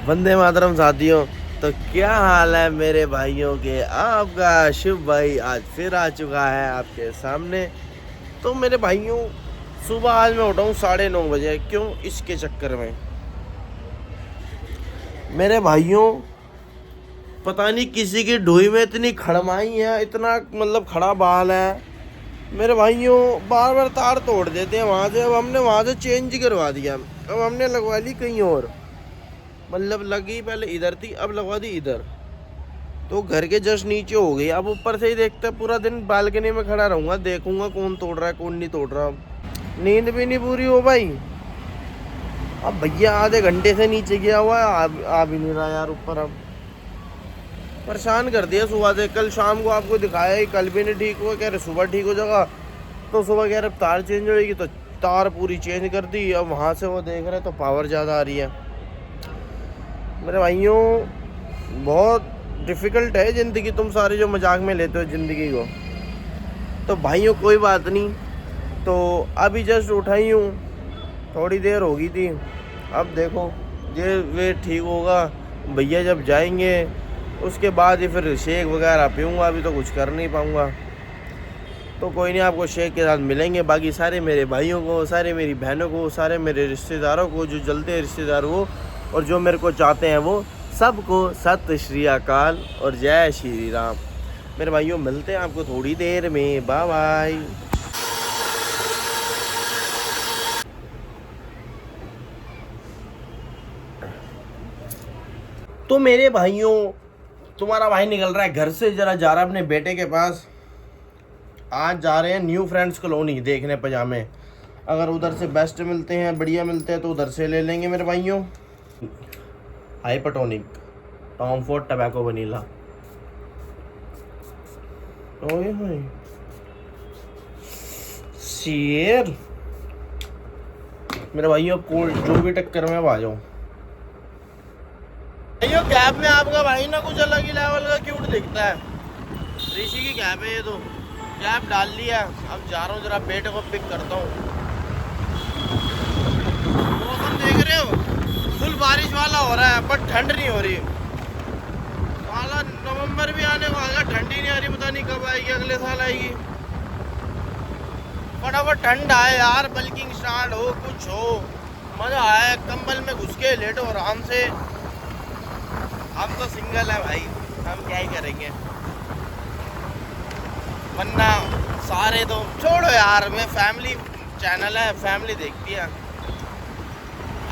वंदे मातरम साथियों। तो क्या हाल है मेरे भाइयों के। आपका शिव भाई आज फिर आ चुका है आपके सामने। तो मेरे भाइयों, सुबह आज मैं उठा हूँ 9:30 बजे। क्यों? इसके चक्कर में मेरे भाइयों, पता नहीं किसी की ढूई में इतनी खड़माई है, इतना मतलब खड़ा बाल है मेरे भाइयों। बार बार तार तोड़ देते हैं वहाँ से। अब हमने वहाँ से चेंज करवा दिया, अब हमने लगवा ली कहीं और। मतलब लगी पहले इधर थी, अब लगवा दी इधर। तो घर के जस्ट नीचे हो गई। अब ऊपर से ही देखते पूरा दिन बालकनी में खड़ा रहूंगा, देखूंगा कौन तोड़ रहा है कौन नहीं तोड़ रहा। नींद भी नहीं पूरी हो भाई। अब भैया आधे घंटे से नीचे गया हुआ है, आ भी नहीं रहा यार ऊपर। अब परेशान कर दिया सुबह से। कल शाम को आपको दिखाया ही, कल भी नहीं ठीक हुआ। कह रहे सुबह ठीक हो जाएगा, तो सुबह कह रहे तार चेंज होगी, तो तार पूरी चेंज कर दी। अब वहाँ से वो देख रहे तो पावर ज़्यादा आ रही है। मेरे भाइयों, बहुत डिफ़िकल्ट है ज़िंदगी। तुम सारे जो मजाक में लेते हो ज़िंदगी को, तो भाइयों कोई बात नहीं। तो अभी जस्ट उठा ही हूँ, थोड़ी देर हो गई थी। अब देखो ये वे ठीक होगा, भैया जब जाएंगे उसके बाद ही फिर शेक वगैरह पीऊँगा। अभी तो कुछ कर नहीं पाऊँगा। तो कोई नहीं, आपको शेक के साथ मिलेंगे। बाकी सारे मेरे भाइयों को, सारे मेरी बहनों को, सारे मेरे रिश्तेदारों को, जो जलते हैं रिश्तेदार वो, और जो मेरे को चाहते हैं वो, सबको सत श्री अकाल और जय श्री राम। मेरे भाइयों, मिलते हैं आपको थोड़ी देर में। Bye bye. तो मेरे भाइयों, तुम्हारा भाई निकल रहा है घर से, जरा जा रहा है अपने बेटे के पास। आज जा रहे हैं न्यू फ्रेंड्स कॉलोनी देखने पजामे। अगर उधर से बेस्ट मिलते हैं, बढ़िया मिलते हैं, तो उधर से ले लेंगे मेरे भाइयों। Hypertonic, Tom Ford, tobacco vanilla. ओए होए शेर। मेरे भाइयों, कोल्ड जो भी टक्कर में अब आ जाओ भाइयों। कैब में आपका भाई ना कुछ अलग ही लेवल का क्यूट दिखता है। ऋषि की कैब है ये। तो कैब डाल लिया, अब जा रहा हूँ, जरा बेटे को पिक करता हूँ। मौसम देख रहे हो, फुल बारिश वाला हो रहा है, पर ठंड नहीं हो रही। साला नवंबर भी आने को आ गया, ठंड ही नहीं आ रही। पता नहीं कब आएगी, अगले साल आएगी। फटाफट ठंड आए यार, बल्किंग स्टार्ट हो, कुछ हो, मजा आए। कंबल में घुस के लेटो आराम से। हम तो सिंगल है भाई, हम क्या ही करेंगे, वरना सारे तो छोड़ो यार। मैं फैमिली चैनल है, फैमिली देखती है।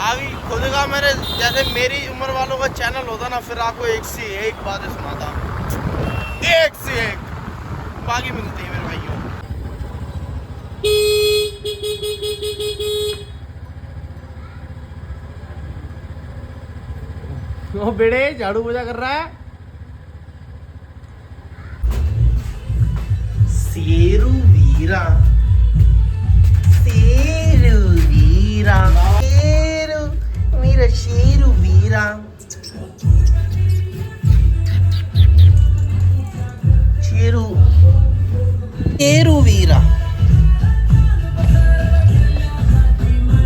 अभी खुद का मेरे जैसे मेरी उम्र वालों का चैनल होता ना, फिर आपको एक से एक बातें सुनाता, एक से एक। बाकी मिलती है मेरे भाइयों। ओ बेड़े, झाड़ू बजा कर रहा है। शेरू वीरा, शेरू वीरा, शेरू मेरा शेरू वीरा, शेरू शेरू वीरा।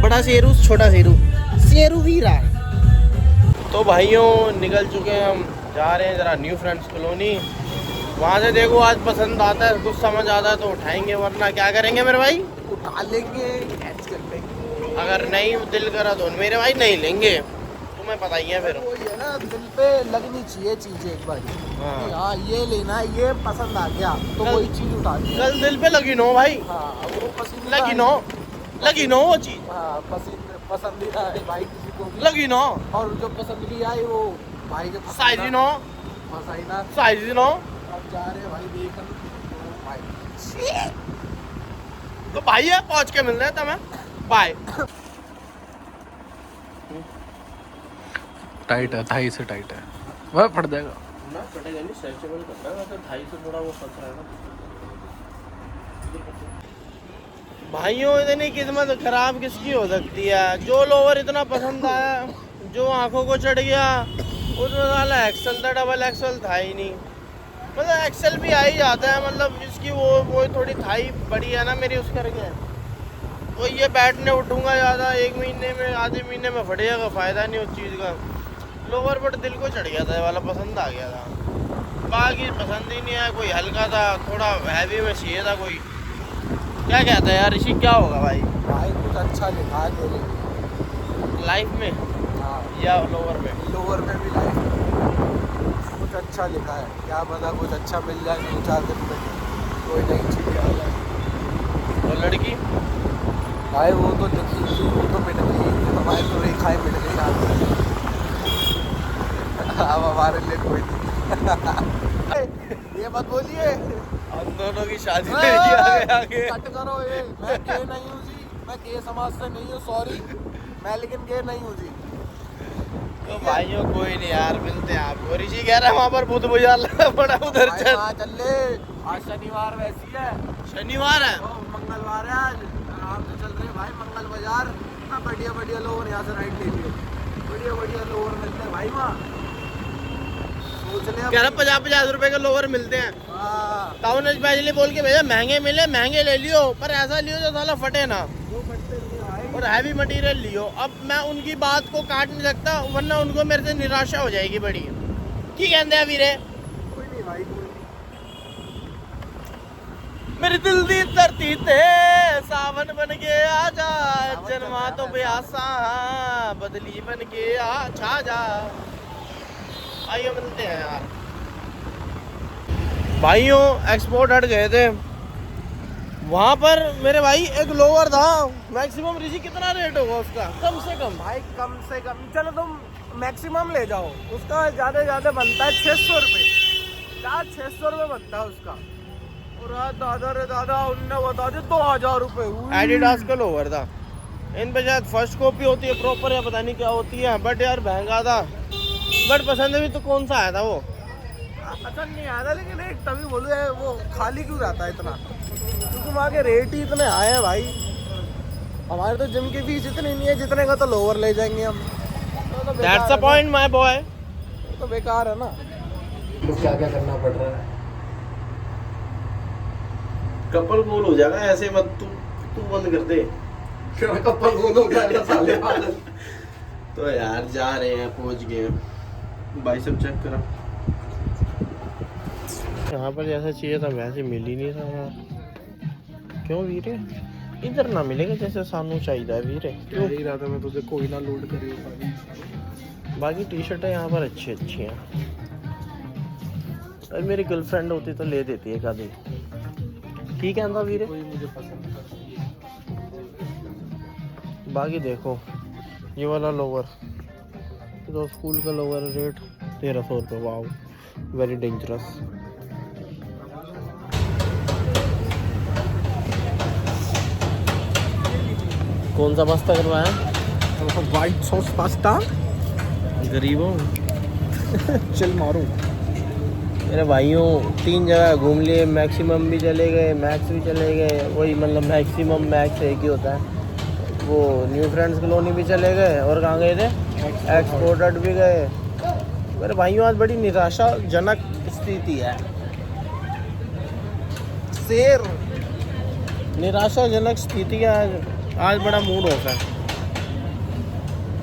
बड़ा शेरू, छोटा शेरू, शेरू वीरा। तो भाइयों, निकल चुके हैं हम, जा रहे हैं जरा न्यू फ्रेंड्स कॉलोनी। वहाँ से देखो आज पसंद आता है, कुछ समझ आता है तो उठाएंगे, वरना क्या करेंगे मेरे भाई, उठा लेंगे, कैच कर लेंगे। अगर नहीं दिल करा तो मेरे भाई नहीं लेंगे। तुम्हें पता ही है फिर। वो ये ना, दिल पे लगनी चाहिए चीजें एक बार। हाँ, ये लेना, ये पसंद आ गया तो वही चीज उठा ली। कल दिल पे लगी नो भाई। हाँ, वो पसंद लगी नो, लगी नो वो चीज। हाँ, पसंदीदा है भाई किसी को, लगी नो। और जो पसंद भी आई वो भाई के साइज नो, ना साइज नो। अब जा रहे भाई देखन भाई। तो भाई है, पहुंच के मिल रहे हैं तुम्हें। बाय। टाइट है, थाई से टाइट है, वह फट जाएगा ना। फटेगा नहीं, स्ट्रेचेबल करना है, तो ढाई से थोड़ा वो फंस रहेगा। भाइयों, इतनी किस्मत खराब किसकी हो सकती है। जो लोवर इतना पसंद आया, जो आंखों को चढ़ गया, उसमें वाला एक्सेल था, डबल एक्सेल था ही नहीं। मतलब एक्सेल भी आ ही जाता है, मतलब इसकी वो थोड़ी थाई बड़ी है ना मेरी, उस करके। तो ये बैठने उठूंगा ज़्यादा, एक महीने में, आधे महीने में फट जाएगा, फ़ायदा नहीं उस चीज़ का। लोअर बट दिल को चढ़ गया था, ये वाला पसंद आ गया था। बाकी पसंद ही नहीं आया, कोई हल्का था, थोड़ा हैवी में चाहिए था कोई। क्या कहता है यार ऋषि, क्या होगा भाई? भाई कुछ अच्छा लिखा है तेरे लिए। लाइफ में हाँ, या लोअर में? लोअर में भी लाइफ कुछ अच्छा लिखा है, क्या पता कुछ अच्छा मिल जाए 2-4 दिन में, कोई नई चीज़ आ जाए। और लड़की भाई वो तो लिखी थी, वो तो मिट गई, हमारी तो रेखाएँ मिट गई आगे। अब हमारे लिए कोई नहीं। ये मत बोलिए, हम दोनों की शादी आगे आगे। कट करो ये। मैं गे नहीं हूँ जी, मैं गे समाज से नहीं हूँ, सॉरी, मैं लेकिन गे नहीं हूँ जी। तो भाइयों कोई नहीं यार, मिलते हैं आपको। ऋषि कह रहा है वहाँ पर भूत बाजार लगा पड़ा, उधर भाई चल। वहाँ चल ले, आज शनिवार वैसी है, शनिवार है, तो मंगलवार है आज, आराम से चल रहे भाई मंगल बाजार। बढ़िया बढ़िया लोग यहाँ से राइड ले लिए, बढ़िया बढ़िया लोग मिलते हैं भाई वहाँ। सोच ले कह रहा 50-50 रुपए के लोअर मिलते हैं। हाँ, टाउन स्पेशली बोल के भेजा, महंगे मिले महंगे ले लियो, पर ऐसा लियो जो साला फटे ना, वो फटते नहीं भाई। और हैवी मटेरियल लियो। अब मैं उनकी बात को काट नहीं सकता, वरना उनको मेरे से निराशा हो जाएगी बड़ी। की कहते हैं वीरे? कोई नहीं भाई, कोई नहीं। मेरी दिल दी धरती ते सावन बन के आ जा, जन्मा तो प्यासा बदली बन के आ छा जा। आइए मिलते हैं यार भाइयों। एक्सपोर्ट हट गए थे, वहाँ पर मेरे भाई एक लोअर था, मैक्सिमम ऋषि कितना रेट होगा उसका? कम से कम भाई कम से कम चलो तुम मैक्सिमम ले जाओ, उसका ज़्यादा ज़्यादा बनता है 600 रुपये, 600 रुपये बनता है उसका। और दादा रे दादा, उनने बता दिया 2000 रुपये। एडिडास का लोअर था, इन पे शायद फर्स्ट कॉपी होती है प्रॉपर, या पता नहीं क्या होती है, बट यार महंगा था। बट पसंद भी तो कौन सा आया था वो? पसंद नहीं आया था, लेकिन एक तभी बोलूँ वो खाली क्यों रहता है इतना, क्योंकि वहाँ के रेट ही इतने आए हैं भाई। हमारे तो जिम की फीस इतनी नहीं है जितने का तो लोअर ले जाएंगे हम। तो that's the point my boy. तो बेकार है ना, तो क्या क्या करना पड़ रहा है। कपल गोल हो जाएगा ऐसे मत, तू बंद कर दे। क्यों कपल गोल हो गया साले पागल। तो यार जा रहे हैं, पहुंच गए। बाइसेप चेक करा, यहाँ पर जैसा चाहिए था वैसे मिल ही नहीं रहा यार। क्यों वीरे? इधर ना मिलेगा जैसे सानू चाहिए वीरे। कह ही रहा था मैं तुझे, कोई ना लोड करे। बाकी टी शर्टें यहाँ पर अच्छी अच्छी हैं, और मेरी गर्लफ्रेंड होती तो ले देती है आधी। ठीक है ना वीरे? कोई मुझे पसंद नहीं। बाकी देखो ये वाला लोअर, तो स्कूल का लोअर रेट 1300 रुपये। Wow, very dangerous. कौन सा पास्ता करवाया? White sauce pasta. गरीबों चल मारो। मेरे भाइयों 3 जगह घूम लिए, मैक्सिमम भी चले गए, मैक्स भी चले गए, वही मतलब मैक्सिमम मैक्स एक ही होता है। वो न्यू फ्रेंड्स कॉलोनी भी चले गए, और कहाँ गए थे? एक्सपोर्टेड भी गए। मेरे भाइयों आज बड़ी निराशाजनक स्थिति है। शेर निराशाजनक स्थिति है आज बड़ा मूड होता है।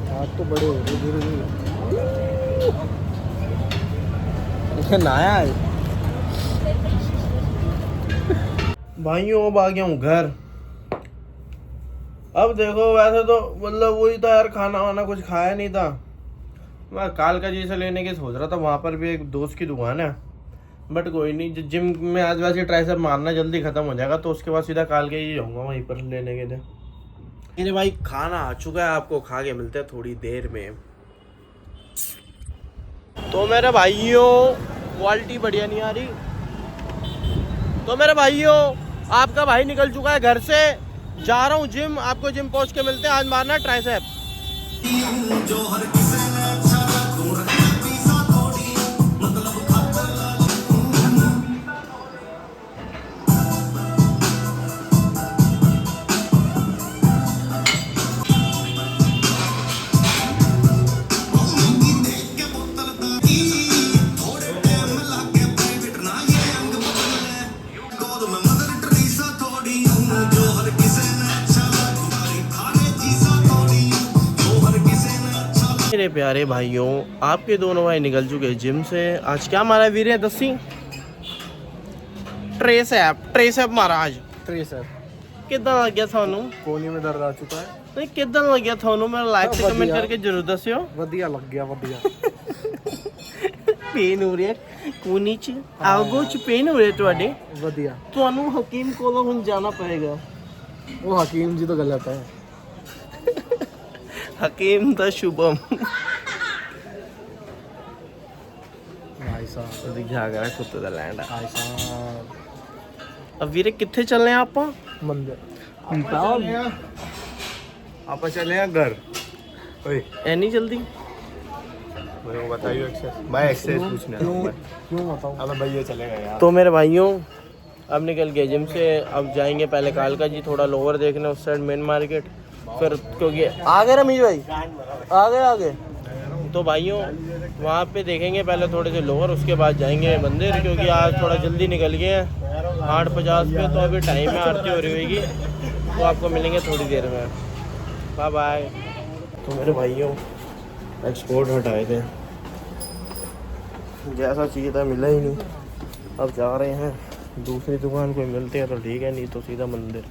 हाथ तो बड़े हो गए धीरे धीरे। नहाया है भाइयों, अब आ गया हूँ घर। अब देखो वैसे तो मतलब वही था यार, खाना वाना कुछ खाया नहीं था। मैं कालका जी से लेने की सोच रहा था, वहाँ पर भी एक दोस्त की दुकान है, बट कोई नहीं। जिम में आज वैसे ट्राइसेप मारना जल्दी खत्म हो जाएगा, तो उसके बाद सीधा कालका जी जाऊँगा वहीं पर लेने के लिए। मेरे भाई खाना आ चुका है, आपको खा के मिलते हैं थोड़ी देर में। तो मेरे भाइयों क्वालिटी बढ़िया नहीं आ रही, तो मेरे भाइयों आपका भाई निकल चुका है घर से, जा रहा हूँ जिम। आपको जिम पहुंच के मिलते हैं, आज मारना ट्राइसेप। मेरे प्यारे भाइयों, आपके दोनों भाई निकल चुके हैं जिम से। आज क्या मारा वीरे दसी? ट्रेसएप मारा आज। ट्रेस है, कितना लग गया थानू? कोहनी में दर्द आ चुका है। नहीं कितना लग गया थानू? मेरा लाइक से कमेंट बढ़िया। करके जरूर दसियो। वधिया लग गया, वधिया। पेन हो रही है कोनी च, आगो च पेन हो रही है ਤੁਹਾਡੇ। वधिया। ਤੁਹਾਨੂੰ ਹਕੀਮ ਕੋਲੋਂ ਹੁਣ ਜਾਣਾ ਪਏਗਾ। वो हकीम जी तो गलत है। ਹਕੀਮ ਦਾ ਸ਼ੁਭਮ भाई साहब, ਦਿਖਾ ਗਿਆ ਕੁੱਤੇ ਦਾ ਲੈਂਡ। भाई साहब, अब ਵੀਰੇ ਕਿੱਥੇ ਚੱਲੇ ਆ ਆਪਾਂ? मंदिर। आप चले हैं घर। ओए ਐਨੀ ਜਲਦੀ? मेरे को बताइए भाई, एक्सरसाइज पूछना है। क्यों बताऊँ? अब भाई ये चलेगा यार। तो मेरे भाइयों अब निकल गए जिम से। अब जाएंगे पहले कालका जी थोड़ा लोअर देखने, उस साइड मेन मार्केट। फिर क्योंकि आ गए रमीज भाई, आ गए। तो भाइयों वहाँ पे देखेंगे पहले थोड़े से लोअर, उसके बाद जाएंगे मंदिर, क्योंकि आज थोड़ा जल्दी निकल गए हैं 8:50 पे। तो अभी टाइम में आरती हो रही होगी, तो आपको मिलेंगे थोड़ी देर में। Bye bye. तो मेरे भाइयों एक्सपोर्ट हटाए थे, जैसा चाहिए था मिला ही नहीं। अब जा रहे हैं दूसरी दुकान, कोई मिलते हैं तो ठीक है, नहीं तो सीधा मंदिर।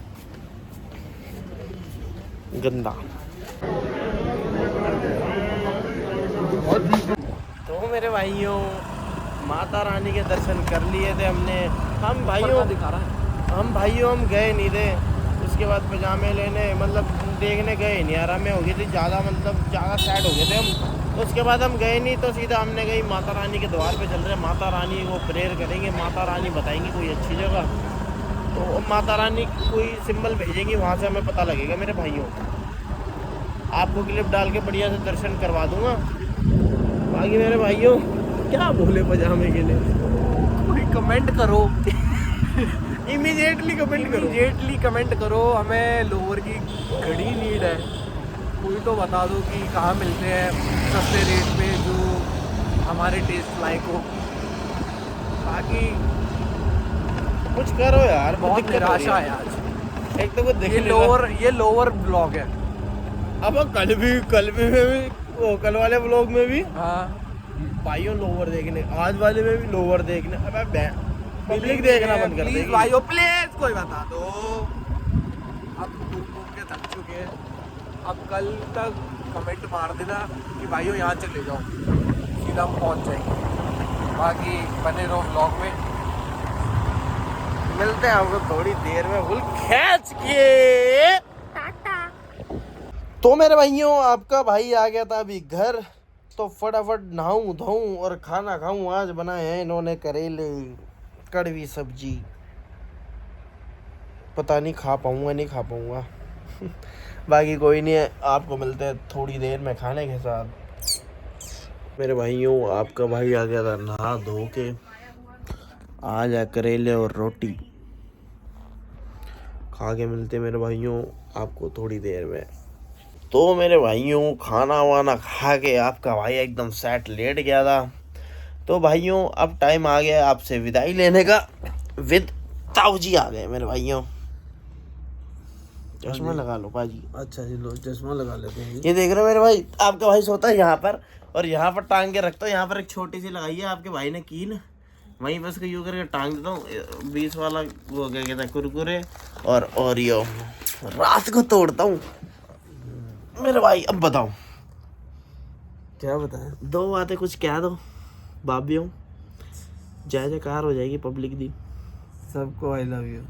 गंदा। तो मेरे भाइयों माता रानी के दर्शन कर लिए थे हमने। हम भाइयों हम गए नहीं थे। उसके बाद पजामे लेने मतलब देखने गए नहीं, यार हमें हो गई थी ज़्यादा, मतलब ज़्यादा सैड हो गए थे हम। तो उसके बाद हम गए नहीं, तो सीधा हमने गई माता रानी के द्वार पे चल रहे हैं। माता रानी को प्रेयर करेंगे, माता रानी बताएंगी कोई अच्छी जगह, तो माता रानी कोई सिंबल भेजेंगी, वहाँ से हमें पता लगेगा। मेरे भाइयों आपको क्लिप डाल के बढ़िया से दर्शन करवा दूंगा। बाकी मेरे भाइयों क्या बोले पजामे के लिए? कोई कमेंट करो, इमीडिएटली कमेंट करो। हमें लोअर की घड़ी नीड है। कोई तो बता दो कि कहाँ मिलते हैं सस्ते रेट पे, जो हमारे टेस्ट लायक हो। बाकी कुछ करो यार, बहुत दिक्कत हो रही निराशा है आज। एक तो वो देख ये लोअर ब्लॉग है। अब कल भी वो कल वाले ब्लॉग में भी हाँ, भाइयों लोअर देखने, आज वाले में भी लोअर देखने। अब पब्लिक देखना बंद कर प्लीज देगी। भाइयों, प्लीज कोई बता दो। अब घूम के थक चुके हैं। अब कल तक कमेंट मार देना कि भाइयों यहाँ चले जाओ, सीधा हम पहुँच जाएंगे। बाकी बने रहो ब्लॉग में। मिलते हैं आपको थोड़ी देर में फुल खींच के। तो मेरे भाइयों आपका भाई आ गया था अभी घर, तो फटाफट नहाऊं धोऊं और खाना खाऊं। आज बनाए हैं इन्होंने करेले, कड़वी सब्जी। पता नहीं खा पाऊंगा नहीं खा पाऊंगा। बाकी कोई नहीं है, आपको मिलते हैं थोड़ी देर में खाने के साथ। मेरे भाइयों आपका भाई आ गया था नहा धो के। आज है करेले और रोटी, खा के मिलते मेरे भाइयों आपको थोड़ी देर में। तो मेरे भाइयों खाना वाना खा के आपका भाई एकदम सेट लेट गया था। तो भाइयों अब टाइम आ गया आपसे विदाई लेने का। विद ताऊ जी आ गए मेरे भाइयों। चश्मा लगा लो पाजी। अच्छा जी, लो चश्मा लगा लेते हैं। ये देख रहे हो मेरे भाई, आपका भाई सोता है यहाँ पर, और यहाँ पर टांग के रखता हूँ। यहाँ पर एक छोटी सी लगाई है आपके भाई ने कील, वहीं बस को यूँ करके टांग देता हूँ। 20 वाला वो क्या कहता है कुरकुरे और ओरियो रात को तोड़ता हूँ। मेरे भाई अब बताओ क्या बताएं? 2 बातें कुछ कह दो बाबियों, जय जयकार हो जाएगी पब्लिक दी। सबको आई लव यू।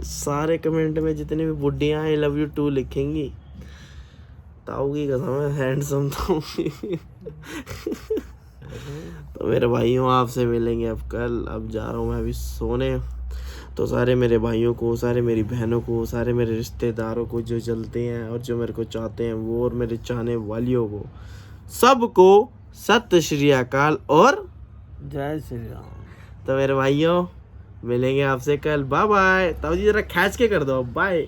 सारे कमेंट में जितने भी बुड्ढियाँ आई लव यू टू लिखेंगी, ताऊ की कसम है हैंडसम ताऊ। तो मेरे भाइयों आपसे मिलेंगे अब कल। अब जा रहा हूँ मैं अभी सोने। तो सारे मेरे भाइयों को, सारे मेरी बहनों को, सारे मेरे रिश्तेदारों को जो जलते हैं और जो मेरे को चाहते हैं वो, और मेरे चाहने वालियों को, सबको सत श्री अकाल और जय श्री राम। तो मेरे भाइयों मिलेंगे आपसे कल। Bye bye. ताऊ जी जरा खींच के कर दो, बाय।